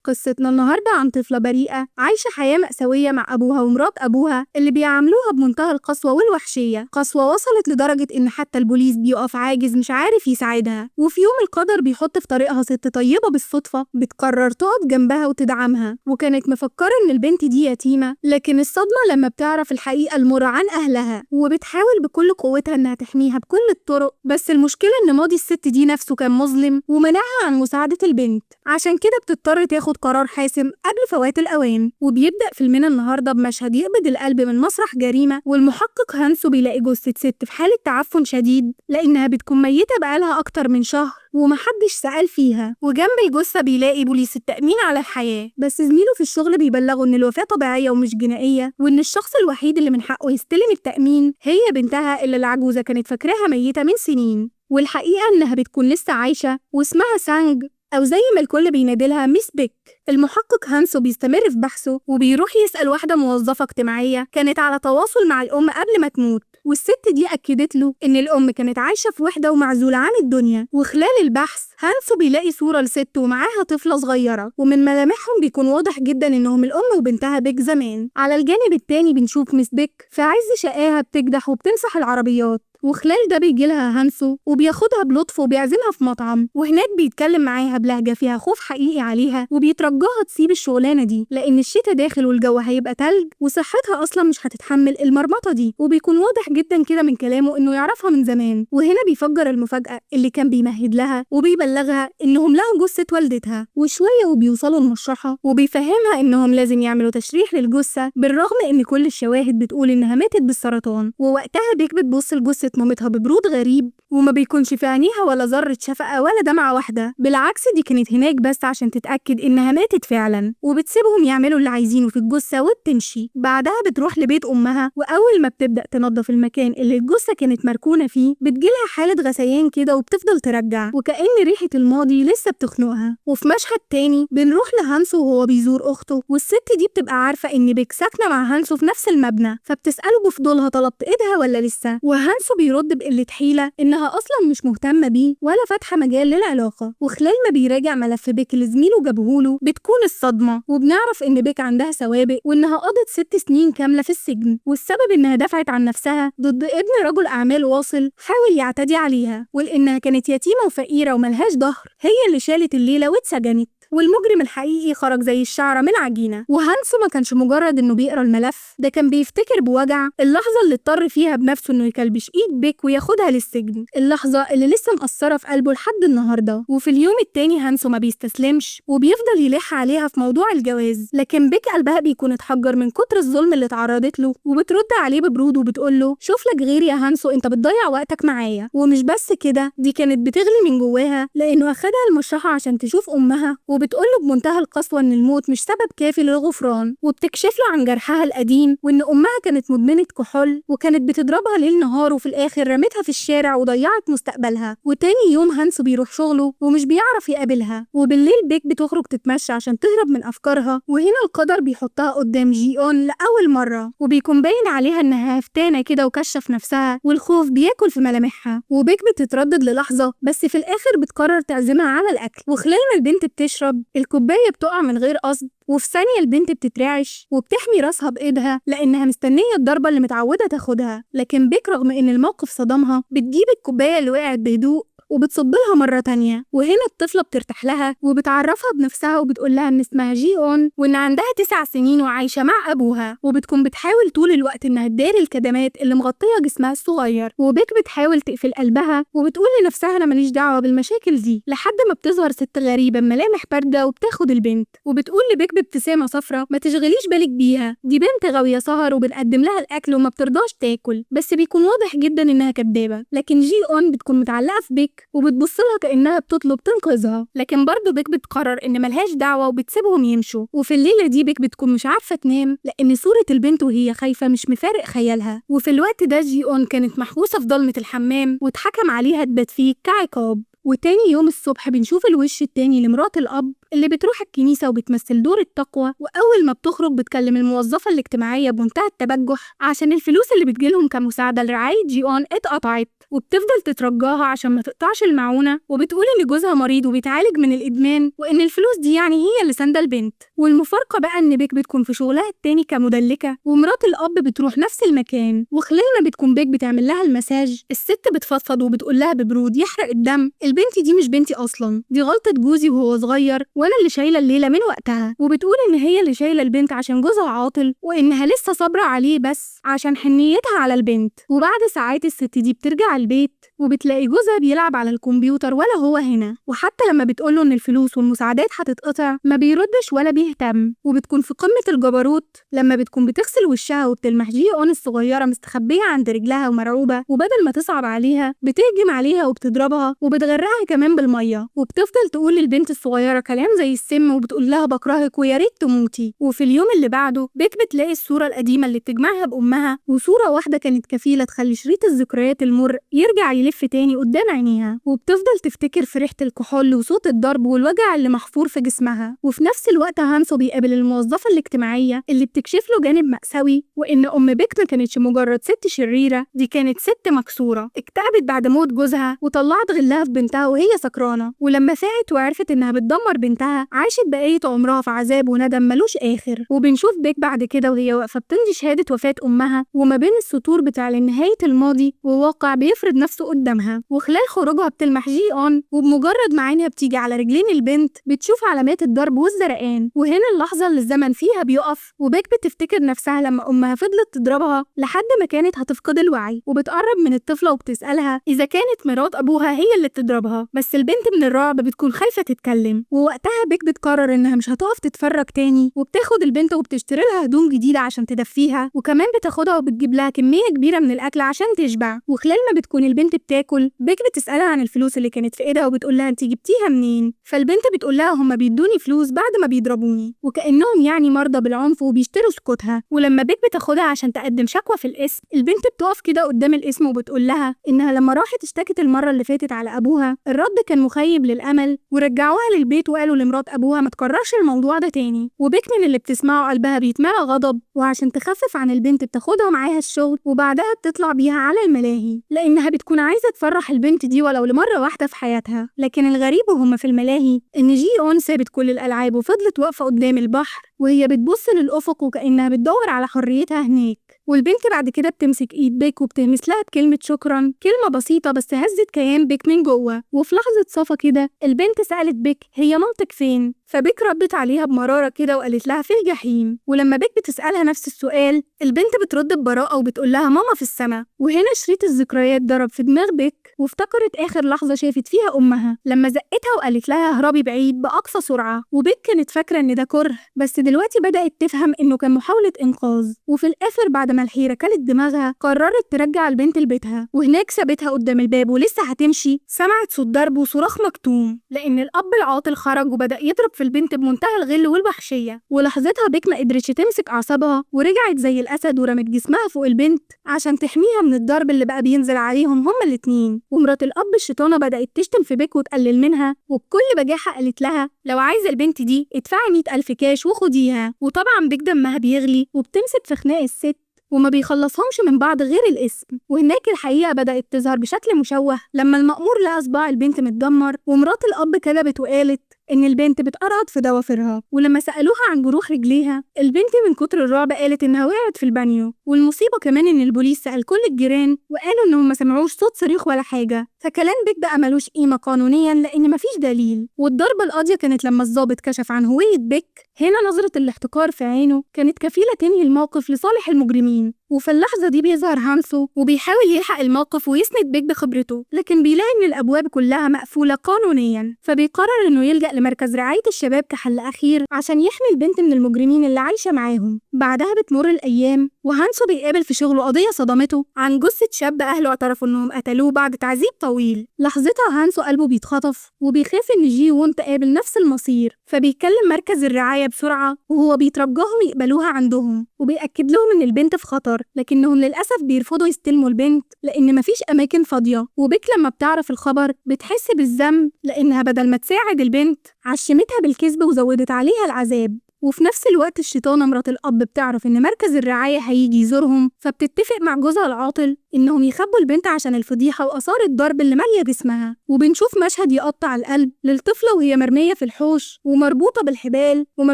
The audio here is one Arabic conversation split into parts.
قصتنا النهاردة عن طفلة بريئة عايشة حياة مأساوية مع أبوها ومرات أبوها اللي بيعاملوها بمنتهى القسوة والوحشية، قسوة وصلت لدرجة إن حتى البوليس بيقف عاجز مش عارف يساعدها. وفي يوم القدر بيحط في طريقها ست طيبة بالصدفة بتقرر تقف جنبها وتدعمها، وكانت مفكرة إن البنت دي يتيمة، لكن الصدمة لما بتعرف الحقيقة المرة عن أهلها وبتحاول بكل قوتها إنها تحميها بكل الطرق. بس المشكلة إن ماضي الست دي نفسه كان مظلم ومنعها عن مساعدة البنت، عشان كده بتضطر تاخد قرار حاسم قبل فوات الأوان. وبيبدأ فيلمنا النهارده بمشهد يقبض القلب من مسرح جريمة، والمحقق هانسو بيلاقي جثة ست في حالة تعفن شديد لأنها بتكون ميتة بقالها أكتر من شهر ومحدش سأل فيها، وجنب الجثة بيلاقي بوليس التأمين على الحياة، بس زميله في الشغل بيبلغه إن الوفاة طبيعية ومش جنائية، وإن الشخص الوحيد اللي من حقه يستلم التأمين هي بنتها اللي العجوزة كانت فاكراها ميتة من سنين، والحقيقة إنها بتكون لسه عايشة واسمها سانج، أو زي ما الكل بينادلها ميس بيك. المحقق هانسو بيستمر في بحثه وبيروح يسأل واحدة موظفة اجتماعية كانت على تواصل مع الأم قبل ما تموت، والست دي أكدت له إن الأم كانت عايشة في وحدة ومعزولة عن الدنيا. وخلال البحث هانسو بيلاقي صورة لست ومعاها طفلة صغيرة، ومن ملامحهم بيكون واضح جدا إنهم الأم وبنتها بيك زمان. على الجانب التاني بنشوف ميس بيك في عز شقاها بتكدح وبتمسح العربيات، وخلال ده بيجيلها هانسو وبياخدها بلطف وبيعزمها في مطعم، وهناك بيتكلم معاها بلهجة فيها خوف حقيقي عليها وبيترجاها تسيب الشغلانة دي لأن الشتا داخل والجو هيبقى تلج وصحتها أصلا مش هتتحمل المرمطة دي، وبيكون واضح جدا كده من كلامه إنه يعرفها من زمان. وهنا بيفجر المفاجأة اللي كان بيمهد لها وبيبلغها إنهم لقوا جثة والدتها، وشوية وبيوصلوا المشرحة وبيفهمها إنهم لازم يعملوا تشريح للجثة بالرغم إن كل الشواهد بتقول إنها ماتت بالسرطان. ووقتها بيك بتبص لجثة مامتها ببرود غريب وما بيكونش في عينيها ولا ذرة شفقة ولا دمعة واحدة، بالعكس دي كانت هناك بس عشان تتأكد إنها ماتت فعلا، وبتسيبهم يعملوا اللي عايزينه في الجثة وبتمشي. بعدها بتروح لبيت أمها، وأول ما بتبدأ تنظف المكان اللي الجثة كانت مركونة فيه بتجيلها حالة غثيان كده وبتفضل ترجع وكأن ريحة الماضي لسه بتخنقها. وفي مشهد تاني بنروح لهانسو وهو بيزور أخته، والست دي بتبقى عارفة إن بيك ساكنة مع هانسو في نفس المبنى، فبتسأله بفضولها طلبت إيدها ولا لسه، وهانسو بيرد بقلة حيلة إنها أصلا مش مهتمة بيه ولا فاتحة مجال للعلاقة. وخلال ما بيراجع ملف بيك اللي زميله جابهوله بتكون الصدمة، وبنعرف إن بيك عندها سوابق وإنها قضت 6 سنين كاملة في السجن، والسبب إنها دفعت عن نفسها ضد ابن رجل أعمال واصل حاول يعتدي عليها، ولإنها كانت يتيمة وفقيرة وملهاش ظهر هي اللي شالت الليلة واتسجنت. والمجرم الحقيقي خرج زي الشعرة من عجينة. وهانسو ما كانش مجرد إنه بيقرا الملف، ده كان بيفتكر بوجع اللحظة اللي اضطر فيها بنفسه إنه يكلبش إيد بيك وياخدها للسجن، اللحظة اللي لسه مأثرة في قلبه لحد النهاردة. وفي اليوم التاني هانسو ما بيستسلمش وبيفضل يلح عليها في موضوع الجواز، لكن بيك قلبها بيكون اتحجر من كتر الظلم اللي اتعرضت له، وبترد عليه ببرود وبتقول له شوف لك غيري يا هانسو، انت بتضيع وقتك معايا. ومش بس كده، دي كانت بتغلي من جواها لأنه أخدها المشرحة عشان تشوف أمها، وبتقول له بمنتهى القسوة إن الموت مش سبب كافي للغفران، وبتكشف له عن جرحها القديم وإن أمها كانت مدمنة كحول وكانت بتضربها ليل نهار، وفي الآخر رمتها في الشارع وضيعت مستقبلها. وتاني يوم هانسو بيروح شغله ومش بيعرف يقابلها، وبالليل بيك بتخرج تتمشى عشان تهرب من أفكارها، وهنا القدر بيحطها قدام جي أون لأول مرة، وبيكون باين عليها إنها هفتانة كده وكشف نفسها، والخوف بياكل في ملامحها. وبيك بتتردد للحظة بس في الآخر بتقرر تعزمها على الأكل، وخلال ما البنت بتشرب الكوباية بتقع من غير قصد، وفي ثانية البنت بتترعش وبتحمي راسها بإيدها لأنها مستنية الضربة اللي متعودة تاخدها، لكن بيك رغم إن الموقف صدمها بتجيب الكوباية اللي وقعت بهدوء وبتصبلها مرة تانية. وهنا الطفلة بترتاح لها وبتعرفها بنفسها وبتقول لها إن اسمها جي أون وإن عندها 9 سنين وعايشة مع أبوها، وبتكون بتحاول طول الوقت إنها تداري الكدمات اللي مغطية جسمها الصغير. وبيك بتحاول تقفل قلبها وبتقول لنفسها أنا ماليش دعوة بالمشاكل دي، لحد ما بتظهر ست غريبة بملامح باردة وبتاخد البنت، وبتقول لبيك بابتسامة صفرة ما تشغليش بالك بيها، دي بنت غاوية سهر وبنقدم لها الأكل وما بترضاش تاكل. بس بيكون واضح جدا إنها كدابة، لكن جي أون بتكون متعلقة في بيك وبتبصلها كأنها بتطلب تنقذها، لكن برضه بيك بتقرر إن ملهاش دعوة وبتسيبهم يمشوا. وفي الليلة دي بيك بتكون مش عارفة تنام لأن صورة البنت وهي خايفة مش مفارق خيالها. وفي الوقت ده جي أون كانت محبوسة في ضلمة الحمام واتحكم عليها تبات فيه كعقاب. وتاني يوم الصبح بنشوف الوش التاني لمرات الأب اللي بتروح الكنيسة وبتمثل دور التقوى، وأول ما بتخرج بتكلم الموظفة الاجتماعية بمنتهى التبجح عشان الفلوس اللي بتجيلهم كمساعدة لرعاية جي أون اتقطعت. وبتفضل تترجاها عشان ما تقطعش المعونة، وبتقول إن جوزها مريض وبيتعالج من الإدمان، وإن الفلوس دي يعني هي اللي ساندة البنت. والمفارقة بقى إن بيك بتكون في شغلها التاني كمدلكة، ومرات الأب بتروح نفس المكان، وخلال ما بتكون بيك بتعمل لها المساج الست بتفضفض وبتقول لها ببرود يحرق الدم: البنت دي مش بنتي أصلا، دي غلطة جوزي وهو صغير وأنا اللي شايلة الليلة من وقتها. وبتقول إن هي اللي شايلة البنت عشان جوزها عاطل، وإنها لسه صابرة عليه بس عشان حنيتها على البنت. وبعد ساعات الست دي بترجع البيت وبتلاقي جوزها بيلعب على الكمبيوتر ولا هو هنا، وحتى لما بتقوله إن الفلوس والمساعدات هتتقطع ما بيردش ولا بيهتم. وبتكون في قمة الجبروت لما بتكون بتغسل وشها وبتلمح جي اون الصغيرة مستخبية عند رجلها ومرعوبة، وبدل ما تصعب عليها بتهجم عليها وبتضربها وبتغرقها كمان بالمية، وبتفضل تقول للبنت الصغيرة كلام زي السم وبتقول لها بكرهك ويا ريت تموتي. وفي اليوم اللي بعده بيك بتلاقي الصورة القديمة اللي بتجمعها بأمها، وصورة واحدة كانت كفيلة تخلي شريط الذكريات المر يرجع يلف تاني قدام عينيها، وبتفضل تفتكر في ريحة الكحول وصوت الضرب والوجع اللي محفور في جسمها. وفي نفس الوقت هانسو بيقابل الموظفة الاجتماعية اللي بتكشف له جانب مأساوي، وإن أم بيك ما كانتش مجرد ست شريرة، دي كانت ست مكسورة اكتئبت بعد موت جوزها وطلعت غلها في بنتها وهي سكرانة، ولما فاقت وعرفت إنها بتدمر بنتها عاشت بقية عمرها في عذاب وندم ملوش آخر. وبنشوف بيك بعد كده وهي واقفة بتمضي شهادة وفاة أمها، وما بين السطور بتاع نهاية الماضي وواقع بيفرض نفسه قدامها. وخلال خروجها بتلمح جي اون، وبمجرد ما عينها بتيجي على رجلين البنت بتشوف علامات الضرب والزرقان. وهنا اللحظة اللي الزمن فيها بيقف، وبيك بتفتكر نفسها لما أمها فضلت تضربها لحد ما كانت هتفقد الوعي، وبتقرب من الطفلة وبتسألها إذا كانت مرات أبوها هي اللي بتضربها، بس البنت من الرعب بتكون خايفة تتكلم. ووقتها بيك بتقرر إنها مش هتقف تتفرج تاني، وبتاخد البنت وبتشتري لها هدوم جديدة عشان تدفيها، وكمان بتاخدها وبتجيب لها كمية كبيرة من الأكل عشان تشبع. وخلال ما بتكون البنت بتاكل بيك بتسألها عن الفلوس اللي كانت في إيدها وبتقول لها أنت جبتيها منين؟ فالبنت بتقول لها هم بيدوني فلوس بعد ما بيضربوني، وكأنهم يعني مرضى بالعنف وبيشتروا سكوتها. ولما بيك بتاخدها عشان تقدم شكوى في القسم، البنت بتقف كده قدام القسم وبتقول لها إنها لما راحت اشتكت المرة اللي فاتت على أبوها الرد كان مخيب للأمل، ورجعوها للبيت وقالوا لمرات أبوها ما تكررش الموضوع ده تاني. وبيك من اللي بتسمعه قلبها بيتملى غضب، وعشان تخفف عن البنت بتاخدها معاها الشغل وبعدها بتطلع بيها على الملاهي، لأنها بتكون عايزة تفرح البنت دي ولو لمرة واحدة في حياتها. لكن الغريب وهم في الملاهي إن جي اون سابت كل الألعاب وفضلت واقفة قدام البحر وهي بتبص للأفق وكأنها بتدور على حريتها هناك. والبنت بعد كده بتمسك ايد بيك وبتهمس لها بكلمة شكرا، كلمة بسيطة بس هزت كيان بيك من جوه. وفي لحظة صفا كده البنت سألت بيك هي مامتك فين؟ فبيك ردت عليها بمرارة كده وقالت لها في الجحيم. ولما بيك بتسألها نفس السؤال البنت بترد ببراءة وبتقول لها ماما في السما. وهنا شريط الذكريات ضرب في دماغ بيك وافتكرت آخر لحظة شافت فيها أمها لما زقتها وقالت لها اهربي بعيد بأقصى سرعة. وبيك كانت فاكرة إن ده كره، بس دلوقتي بدأت تفهم إنه كان محاولة إنقاذ. وفي الآخر بعد ما الحيرة كلت دماغها قررت ترجع البنت لبيتها، وهناك سابتها قدام الباب ولسه هتمشي سمعت صوت ضرب وصراخ مكتوم، لأن الأب العاطل خرج وبدأ يضرب في البنت بمنتهى الغل والوحشية. ولحظتها بيك ما قدرتش تمسك أعصابها ورجعت زي الأسد ورمت جسمها فوق البنت عشان تحميها من الضرب اللي بقى بينزل عليهم هما الاتنين. ومرات الأب الشيطانة بدأت تشتم في بيك وتقلل منها، وبكل بجاحة قالت لها لو عايزة البنت دي ادفعي 100,000 كاش وخديها. وطبعا بيك دمها بيغلي وبتمسك في خناق الست وما بيخلصهمش من بعض غير الاسم. وهناك الحقيقة بدأت تظهر بشكل مشوه لما المأمور لقى صباع البنت متدمر، ومرات الأب كذبت وقالت إن البنت بتقرض في ضوافرها. ولما سألوها عن جروح رجليها البنت من كتر الرعب قالت إنها وقعت في البانيو. والمصيبة كمان إن البوليس سأل كل الجيران وقالوا إنهم ما سمعوش صوت صريخ ولا حاجة، فكلام بيك ده ملوش قيمة قانونيا لأن مفيش دليل. والضربة القاضية كانت لما الضابط كشف عن هوية بيك. هنا نظرة الاحتقار في عينه كانت كفيلة تنهي الموقف لصالح المجرمين. وفي اللحظة دي بيظهر هانسو وبيحاول يلحق الموقف ويسند بيك بخبرته، لكن بيلاقي إن الأبواب كلها مقفولة قانونيا، فبيقرر إنه يلجأ لمركز رعاية الشباب كحل أخير عشان يحمي البنت من المجرمين اللي عايشة معاهم. بعدها بتمر الأيام وهانسو بيقابل في شغله قضية صدمته عن جثة شاب أهله اعترفوا إنهم قتلوه بعد تعذيب طويل. لحظتها هانسو قلبه بيتخطف وبيخاف إن جي وون تقابل نفس المصير، فبيكلم مركز الرعاية بسرعة وهو بيترجاهم يقبلوها عندهم وبيأكد لهم إن البنت في خطر، لكنهم للأسف بيرفضوا يستلموا البنت لأن مفيش أماكن فاضية. وبيك لما بتعرف الخبر بتحس بالذنب لأنها بدل ما تساعد البنت عشمتها بالكذب وزودت عليها العذاب. وفي نفس الوقت الشيطانة مرات الأب بتعرف إن مركز الرعاية هيجي يزورهم، فبتتفق مع جوزها العاطل إنهم يخبوا البنت عشان الفضيحة وآثار الضرب اللي مالية جسمها. وبنشوف مشهد يقطع القلب للطفلة وهي مرمية في الحوش ومربوطة بالحبال وما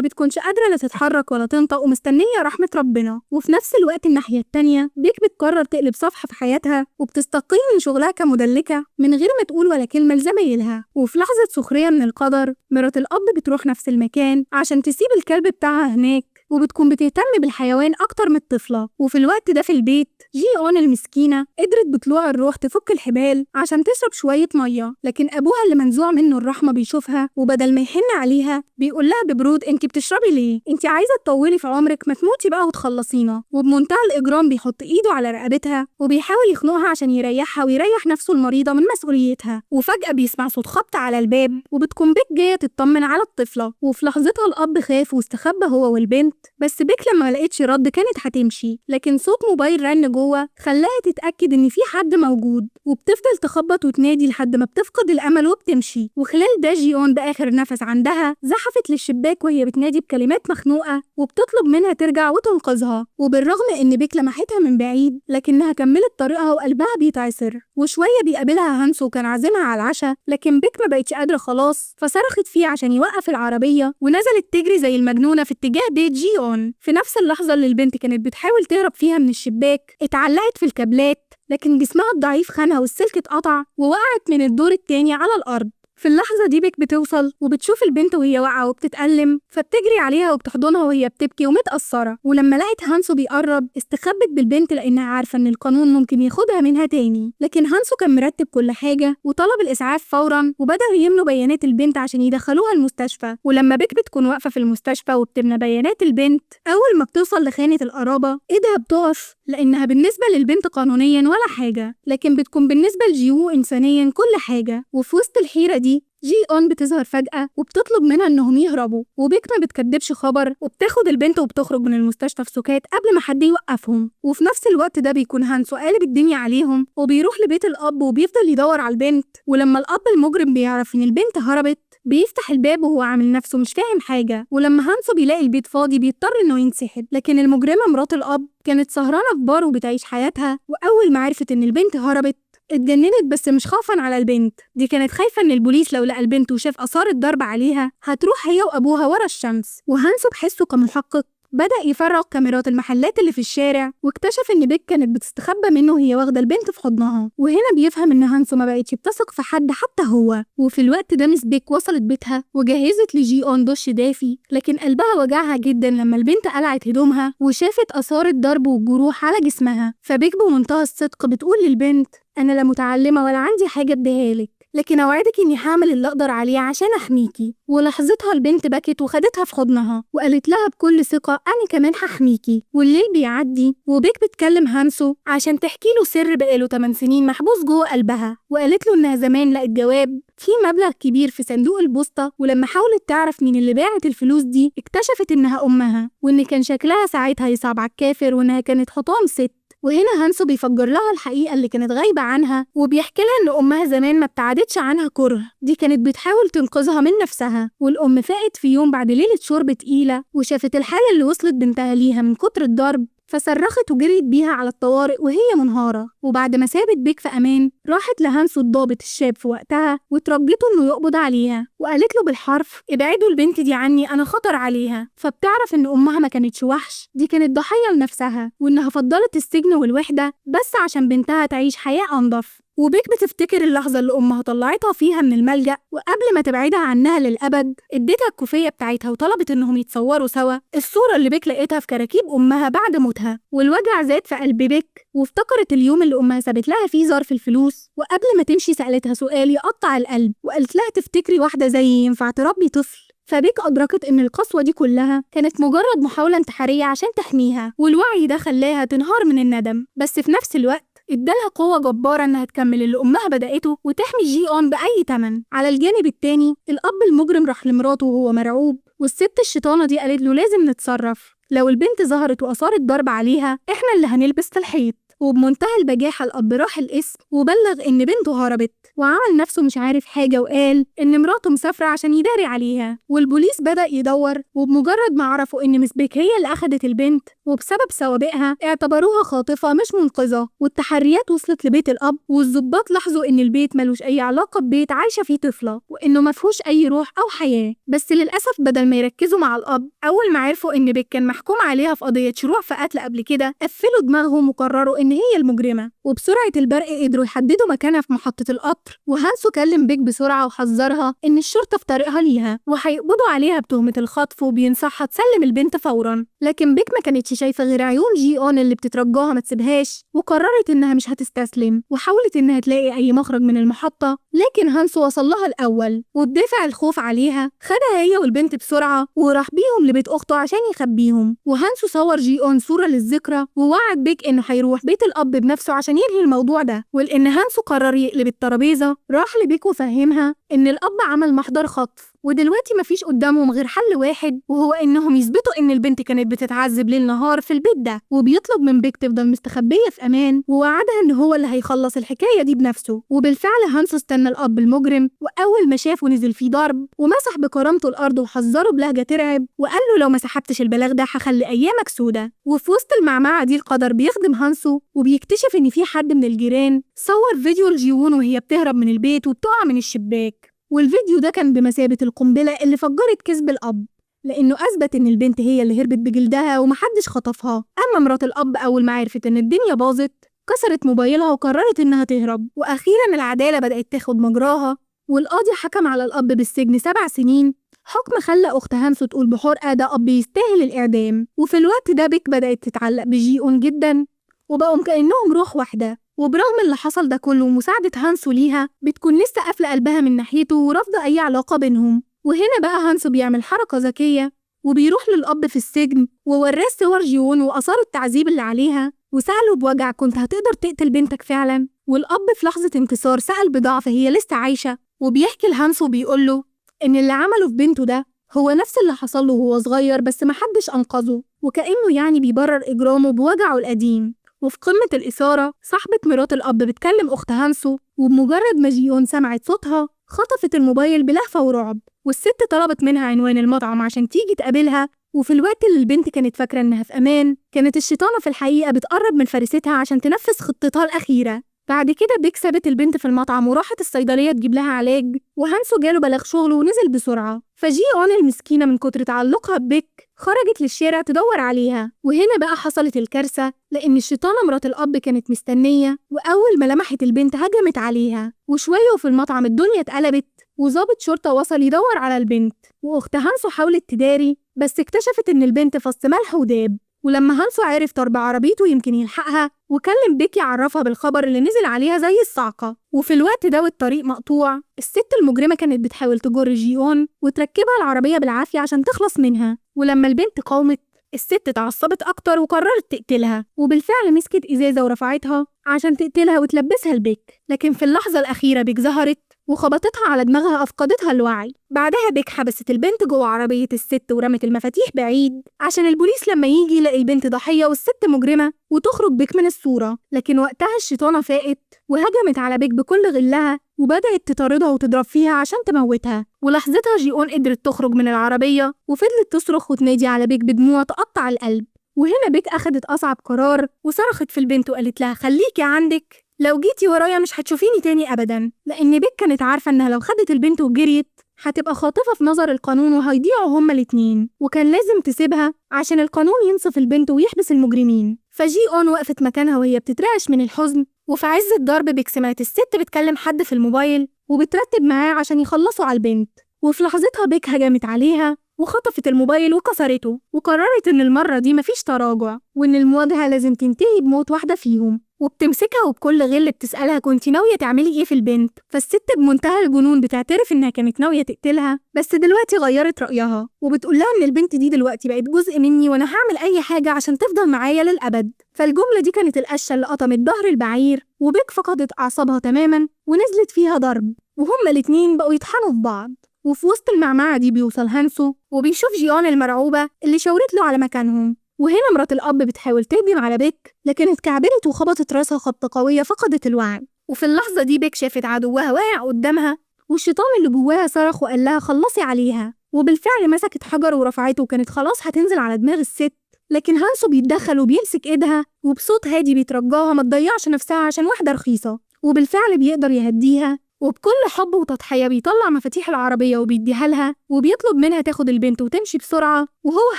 بتكونش قادرة لا تتحرك ولا تنطق ومستنية رحمة ربنا. وفي نفس الوقت الناحية التانية بيك بتقرر تقلب صفحة في حياتها وبتستقيل من شغلها كمدلكة من غير ما تقول ولا كلمة لزمايلها. وفي لحظة سخرية من القدر مرات الأب بتروح نفس المكان عشان تسيب الكلب بتاعها هناك وبتكون بتهتم بالحيوان أكتر من الطفلة. وفي الوقت ده في البيت جي أون المسكينة قدرت بطلوع الروح تفك الحبال عشان تشرب شوية مية، لكن أبوها اللي منزوع منه الرحمة بيشوفها وبدل ما يحن عليها بيقول لها ببرود انتي بتشربي ليه؟ انتي عايزة تطولي في عمرك، ما تموتي بقى وتخلصينا. وبمنتهى الإجرام بيحط إيده على رقبتها وبيحاول يخنقها عشان يريحها ويريح نفسه المريضة من مسؤوليتها. وفجأة بيسمع صوت خبط على الباب وبتكون بيك جاية تطمن على الطفلة. وفي لحظتها الأب خاف واستخبى هو والبنت، بس بيك لما لقيتش رد كانت هتمشي، لكن صوت موبايل رن جوه خلاها تتأكد إن في حد موجود وبتفضل تخبط وتنادي لحد ما بتفقد الأمل وبتمشي. وخلال ده جي أون بآخر نفس عندها زحفت للشباك وهي بتنادي بكلمات مخنوقة وبتطلب منها ترجع وتنقذها. وبالرغم إن بيك لمحتها من بعيد لكنها كملت طريقها وقلبها بيتعصر. وشوية بيقابلها هانسو وكان عازمها على العشاء، لكن بيك ما بقتش قادرة خلاص فصرخت فيه عشان يوقف العربية ونزلت تجري زي المجنونة في اتجاه بيت جي أون. في نفس اللحظة اللي البنت كانت بتحاول تهرب فيها من الشباك اتعلقت في الكابلات، لكن جسمها الضعيف خانها والسلك اتقطع ووقعت من الدور التاني على الأرض. في اللحظة دي بيك بتوصل وبتشوف البنت وهي واقعة وبتتألم فبتجري عليها وبتحضنها وهي بتبكي ومتأثرة. ولما لقت هانسو بيقرب استخبت بالبنت لأنها عارفة إن القانون ممكن ياخدها منها تاني، لكن هانسو كان مرتب كل حاجة وطلب الإسعاف فورا وبدأوا يملوا بيانات البنت عشان يدخلوها المستشفى. ولما بيك بتكون واقفة في المستشفى وبتملى بيانات البنت أول ما بتوصل لخانة القرابة إيدها بتقف لأنها بالنسبة للبنت قانونيا ولا حاجة، لكن بتكون بالنسبة لجيو إنسانيا كل حاجة. وفي وسط الحيرة دي جي أون بتظهر فجأة وبتطلب منها إنهم يهربوا، وبيك ما بتكدبش خبر وبتاخد البنت وبتخرج من المستشفى في سكات قبل ما حد يوقفهم. وفي نفس الوقت ده بيكون هانسو قالب الدنيا عليهم وبيروح لبيت الأب وبيفضل يدور على البنت. ولما الأب المجرم بيعرف إن البنت هربت بيفتح الباب وهو عامل نفسه مش فاهم حاجة. ولما هانسو بيلاقي البيت فاضي بيضطر إنه ينسحب، لكن المجرمة مرات الأب كانت سهرانة في بار وبتعيش حياتها، وأول ما عرفت إن البنت هربت اتجننت، بس مش خوفا على البنت، دي كانت خايفة ان البوليس لو لقى البنت وشاف آثار الضرب عليها هتروح هي وأبوها ورا الشمس. وهانسو بحسه كمحقق بدأ يفرغ كاميرات المحلات اللي في الشارع واكتشف ان بيك كانت بتستخبى منه وهي واخدة البنت في حضنها، وهنا بيفهم ان هانسو ما بقتش بتثق في حد حتى هو. وفي الوقت ده مس بيك وصلت بيتها وجهزت لجي أون دش دافي، لكن قلبها وجعها جدا لما البنت قلعت هدومها وشافت آثار الضرب والجروح على جسمها. فبيك بمنتهى الصدق بتقول للبنت أنا لا متعلمة ولا عندي حاجة اديهالك، لكن أوعدك إني هعمل اللي أقدر عليه عشان أحميكي. ولحظتها البنت بكت وخدتها في حضنها وقالت لها بكل ثقة أنا كمان هحميكي. والليل بيعدي وبيك بتكلم هانسو عشان تحكي له سر بقاله 8 سنين محبوس جوه قلبها، وقالت له إنها زمان لقت جواب في مبلغ كبير في صندوق البوسطة، ولما حاولت تعرف مين اللي باعت الفلوس دي اكتشفت إنها أمها، وإن كان شكلها ساعتها يصعب على الكافر وإنها كانت حطام ست. وهنا هانسو بيفجر لها الحقيقة اللي كانت غايبة عنها وبيحكي لها إن أمها زمان ما ابتعدتش عنها كره، دي كانت بتحاول تنقذها من نفسها. والأم فاقت في يوم بعد ليلة شرب تقيلة وشافت الحالة اللي وصلت بنتها ليها من كتر الضرب، فصرخت وجريت بيها على الطوارئ وهي منهارة. وبعد ما سابت بيك في أمان راحت لهانسو الضابط الشاب في وقتها وترجته إنه يقبض عليها، وقالت له بالحرف ابعدوا البنت دي عني أنا خطر عليها. فبتعرف إن أمها ما كانتش وحش، دي كانت ضحية لنفسها، وإنها فضلت السجن والوحدة بس عشان بنتها تعيش حياة أنظف. وبيك بتفتكر اللحظة اللي أمها طلعتها فيها من الملجأ، وقبل ما تبعدها عنها للأبد اديتها الكوفية بتاعتها وطلبت إنهم يتصوروا سوا الصورة اللي بيك لقيتها في كراكيب أمها بعد موتها. والوجع زاد في قلب بيك وافتكرت اليوم اللي أمها سابت لها فيه ظرف الفلوس، وقبل ما تمشي سألتها سؤال يقطع القلب وقالت لها تفتكري واحدة زيي ينفع تربي طفل؟ فبيك أدركت إن القسوة دي كلها كانت مجرد محاولة انتحارية عشان تحميها، والوعي ده خلاها تنهار من الندم، بس في نفس الوقت ادالها قوة جبارة انها تكمل اللي امها بدأته وتحمي جي أون بأي تمن. على الجانب التاني الأب المجرم راح لمراته وهو مرعوب، والست الشيطانة دي قالت له لازم نتصرف، لو البنت ظهرت وآثار الضرب عليها احنا اللي هنلبس في الحيط. وبمنتهى البجاحة الأب راح القسم وبلغ إن بنته هربت، وعمل نفسه مش عارف حاجة وقال إن مراته مسافرة عشان يداري عليها. والبوليس بدأ يدور، وبمجرد ما عرفوا إن مس بيك هي اللي أخدت البنت وبسبب سوابقها اعتبروها خاطفة مش منقذة. والتحريات وصلت لبيت الأب، والضباط لاحظوا إن البيت ملوش أي علاقة ببيت عايشة فيه طفلة، وإنه مفهوش أي روح أو حياة. بس للأسف بدل ما يركزوا مع الأب، أول ما عرفوا إن بيك كان محكوم عليها في قضية شروع في قتل قبل كده، قفلوا دماغهم وقرروا إن هي المجرمة. وبسرعة البرق قدروا يحددوا مكانها في محطة القطر، وهانسو كلم بيك بسرعة وحذرها إن الشرطة في طريقها ليها وهيقبضوا عليها بتهمة الخطف، وبينصحها تسلم البنت فورا. لكن بيك ما كانتش شايفة غير عيون جي اون اللي بتترجاها ما تسيبهاش، وقررت إنها مش هتستسلم، وحاولت إنها تلاقي أي مخرج من المحطة. لكن هانسو وصل لها الأول، وبدافع الخوف عليها خدها هي والبنت بسرعة وراح بيهم لبيت أخته عشان يخبيهم. وهانسو صور جي اون صورة للذكرى، ووعد بيك إنه هيروح بيت الأب بنفسه عشان ينهي الموضوع ده. ولأن هانسو قرر يقلب الترابيزة، راح لبيك وفهمها إن الأب عمل محضر خطف، ودلوقتي مفيش قدامهم غير حل واحد، وهو إنهم يثبتوا إن البنت كانت بتتعذب ليل نهار في البيت ده. وبيطلب من بيك تفضل مستخبية في أمان، ووعدها إن هو اللي هيخلص الحكاية دي بنفسه. وبالفعل هانسو استنى الأب المجرم، وأول ما شافه نزل فيه ضرب ومسح بكرامته الأرض وحذره بلهجة ترعب، وقال له لو ما سحبتش البلاغ ده هخلي أيامك سودة. وفي وسط المعمعة دي القدر بيخدم هانسو، وبيكتشف إن في حد من الجيران صور فيديو لجيون وهي بتهرب من البيت وبتقع من الشباك. والفيديو ده كان بمثابة القنبلة اللي فجرت كذب الأب، لأنه أثبت إن البنت هي اللي هربت بجلدها ومحدش خطفها. أما مرات الأب أول ما عرفت إن الدنيا باظت، كسرت موبايلها وقررت إنها تهرب. وأخيرا العدالة بدأت تاخد مجراها، والقاضي حكم على الأب بالسجن 7 سنين، حكم خلى أخت هانسو تقول بحرقة ده أب يستاهل الإعدام. وفي الوقت ده بيك بدأت تتعلق بجي اون جدا، وبقوا كأنهم روح واحدة. وبرغم اللي حصل ده كله ومساعدة هانسو ليها، بتكون لسه قافلة قلبها من ناحيته ورافضة أي علاقة بينهم. وهنا بقى هانسو بيعمل حركة ذكية، وبيروح للأب في السجن ووراه صور جيون وآثار التعذيب اللي عليها، وسأله بوجع كنت هتقدر تقتل بنتك فعلا؟ والأب في لحظة انكسار سأل بضعف هي لسه عايشة، وبيحكي لهانسو بيقوله إن اللي عمله في بنته ده هو نفس اللي حصل له وهو صغير، بس محدش أنقذه، وكأنه يعني بيبرر إجرامه بوجعه القديم. وفي قمة الإثارة صاحبة مرات الأب بتكلم أخت هانسو، وبمجرد ما جيون سمعت صوتها خطفت الموبايل بلهفة ورعب. والست طلبت منها عنوان المطعم عشان تيجي تقابلها. وفي الوقت اللي البنت كانت فاكرة إنها في أمان، كانت الشيطانة في الحقيقة بتقرب من فريستها عشان تنفذ خطتها الأخيرة. بعد كده بيك سابت البنت في المطعم وراحت الصيدلية تجيب لها علاج، وهانسو جاله بلاغ شغله ونزل بسرعة. فجي اون المسكينة من كتر تعلقها ببيك خرجت للشارع تدور عليها. وهنا بقى حصلت الكارثة، لأن الشيطانة مرات الأب كانت مستنية، وأول ما لمحت البنت هجمت عليها. وشوية وفي المطعم الدنيا اتقلبت، وضابط شرطة وصل يدور على البنت. وأخت هانسو حاولت تداري، بس اكتشفت إن البنت فص ملح وداب. ولما هانسو عرف طرب عربيته يمكن يلحقها، وكلم بيك يعرفها بالخبر اللي نزل عليها زي الصعقة. وفي الوقت ده والطريق مقطوع، الست المجرمة كانت بتحاول تجر جيون وتركبها العربية بالعافية عشان تخلص منها. ولما البنت قاومت، الست اتعصبت أكتر وقررت تقتلها، وبالفعل مسكت إزازة ورفعتها عشان تقتلها وتلبسها البيك. لكن في اللحظة الأخيرة بيك ظهرت وخبطتها على دماغها أفقدتها الوعي. بعدها بيك حبست البنت جوه عربية الست ورمت المفاتيح بعيد عشان البوليس لما يجي يلاقي البنت ضحية والست مجرمة وتخرج بيك من الصورة. لكن وقتها الشيطانة فاقت وهجمت على بيك بكل غلها، وبدأت تطاردها وتضرب فيها عشان تموتها. ولحظتها جيون قدرت تخرج من العربية وفضلت تصرخ وتنادي على بيك بدموع تقطع القلب. وهنا بيك أخدت أصعب قرار وصرخت في البنت وقالت لها خليكي عندك، لو جيتي ورايا مش هتشوفيني تاني أبدا. لأن بيك كانت عارفة إنها لو خدت البنت وجريت هتبقى خاطفة في نظر القانون وهيضيعوا هما الاتنين، وكان لازم تسيبها عشان القانون ينصف البنت ويحبس المجرمين. فجي اون وقفت مكانها وهي بتترعش من الحزن، وفي عز الضرب بيك سمعت الست بتكلم حد في الموبايل وبترتب معاه عشان يخلصوا على البنت. وفي لحظتها بيك هجمت عليها وخطفت الموبايل وكسرته، وقررت إن المرة دي مفيش تراجع، وإن المواجهة لازم تنتهي بموت واحدة فيهم. وبتمسكها وبكل غل بتسألها كنتي ناوية تعملي إيه في البنت؟ فالست بمنتهى الجنون بتعترف إنها كانت ناوية تقتلها، بس دلوقتي غيرت رأيها وبتقولها إن البنت دي دلوقتي بقت جزء مني وأنا هعمل أي حاجة عشان تفضل معايا للأبد. فالجملة دي كانت القشة اللي قطمت ظهر البعير، وبيك فقدت أعصابها تماما ونزلت فيها ضرب، وهما الاتنين بقوا يطحنوا في بعض. وفي وسط المعمعة دي بيوصل هانسو وبيشوف جيون المرعوبة اللي شاورت له على مكانهم، وهنا مرات الأب بتحاول تهجم على بيك، لكن اتكعبلت وخبطت راسها خبطة قوية فقدت الوعي. وفي اللحظة دي بيك شافت عدوها واقع قدامها، والشيطان اللي جواها صرخ وقال لها خلصي عليها، وبالفعل مسكت حجر ورفعته وكانت خلاص هتنزل على دماغ الست، لكن هانسو بيتدخل وبيمسك ايدها وبصوت هادي بيترجاها ما تضيعش نفسها عشان واحدة رخيصة، وبالفعل بيقدر يهديها، وبكل حب وتضحية بيطلع مفاتيح العربية وبيديها لها وبيطلب منها تاخد البنت وتمشي بسرعة وهو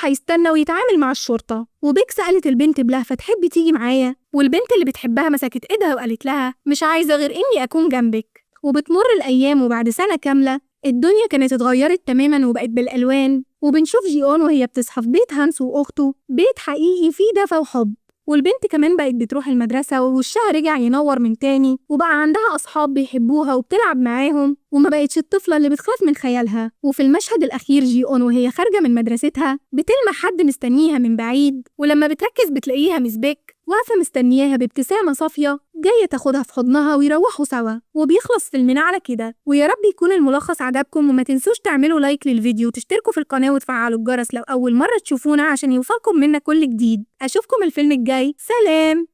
هيستنى ويتعامل مع الشرطة. وبيك سألت البنت بلهفة تحبي تيجي معايا، والبنت اللي بتحبها مسكت ايدها وقالت لها مش عايزة غير إني أكون جنبك. وبتمر الأيام وبعد سنة كاملة الدنيا كانت اتغيرت تماما وبقت بالألوان، وبنشوف جيون وهي بتصحى في بيت هانس وأخته، بيت حقيقي فيه دفى وحب. والبنت كمان بقت بتروح المدرسة ووشها رجع ينور من تاني، وبقى عندها أصحاب بيحبوها وبتلعب معاهم، وما بقتش الطفلة اللي بتخاف من خيالها. وفي المشهد الأخير جيون وهي خارجة من مدرستها بتلمح حد مستنيها من بعيد، ولما بتركز بتلاقيها مس بيك واقفة مستنياها بابتسامة صافية جاية تاخدها في حضنها ويروحوا سوا. وبيخلص فيلمنا على كده، ويا رب يكون الملخص عجبكم، وما تنسوش تعملوا لايك للفيديو وتشتركوا في القناة وتفعلوا الجرس لو أول مرة تشوفونا عشان يوصلكم منا كل جديد. أشوفكم الفيلم الجاي، سلام.